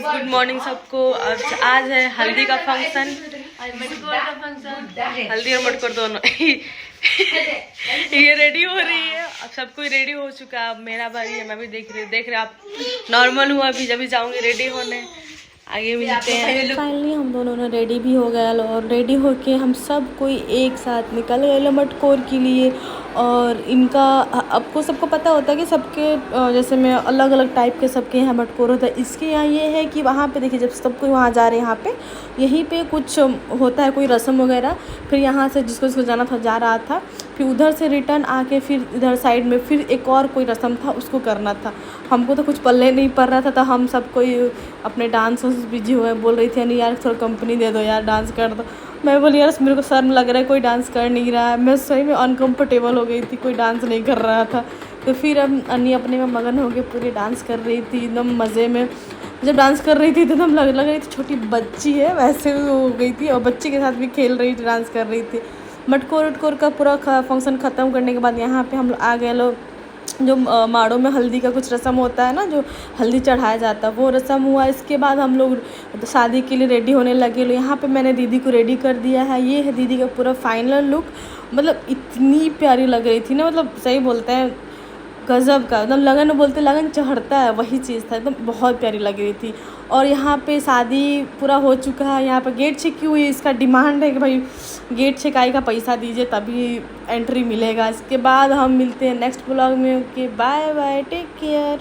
Guys, good morning सबको। आज है हल्दी का फंक्शन, हल्दी और मटकोर दोनों। ये रेडी हो रही है, अब सब कोई रेडी हो चुका है। अब मेरा बारी है, मैं भी देख रहे आप नॉर्मल हुआ अभी, जब भी जाऊंगी रेडी होने, आगे मिलते हैं। फाइनली हम दोनों ने रेडी भी हो गया और रेडी होके हम सब कोई एक साथ निकल गए मटकोर के लिए। और इनका आपको सबको पता होता है कि सबके जैसे में अलग अलग टाइप के सबके यहाँ मटकोर होता है। इसके यहाँ ये है कि वहाँ पे देखिए, जब सब कोई वहाँ जा रहे हैं, यहाँ पे यहीं पे कुछ होता है, कोई रस्म वगैरह। फिर यहाँ से जिसको जाना था जा रहा था, फिर उधर से रिटर्न आके फिर इधर साइड में फिर एक और कोई रस्म था, उसको करना था। हमको तो कुछ पल्ले नहीं पड़ रहा था, तो हम सब कोई अपने डांस बिजी हुए। बोल रही थी नहीं यार थोड़ा कंपनी दे दो यार, डांस कर दो। मैं बोली यार मेरे को शर्म लग रहा है, कोई डांस कर नहीं रहा है। मैं सही में अनकम्फर्टेबल हो गई थी, कोई डांस नहीं कर रहा था। तो फिर अब अन्नी अपने में मगन हो के पूरी डांस कर रही थी एकदम मज़े में। जब डांस कर रही थी तो एकदम लग रही थी छोटी बच्ची है, वैसे हो गई थी। और बच्ची के साथ भी खेल रही थी, डांस कर रही थी। मटकोर उटकोर का पूरा फंक्शन ख़त्म करने के बाद यहाँ पे हम लोग आ गए लोग। जो माड़ों में हल्दी का कुछ रस्म होता है ना, जो हल्दी चढ़ाया जाता है, वो रस्म हुआ। इसके बाद हम लोग शादी के लिए रेडी होने लगे। यहाँ पे मैंने दीदी को रेडी कर दिया है। ये है दीदी का पूरा फाइनल लुक। मतलब इतनी प्यारी लग रही थी ना, मतलब सही बोलते हैं गज़ब का, एकदम लगन बोलते लगन चढ़ता है, वही चीज़ था। एकदम बहुत प्यारी लग रही थी। और यहाँ पे शादी पूरा हो चुका है। यहाँ पे गेट चेक की हुई, इसका डिमांड है कि भाई गेट चेकाई का पैसा दीजिए तभी एंट्री मिलेगा। इसके बाद हम मिलते हैं नेक्स्ट ब्लॉग में। Okay bye bye, take care.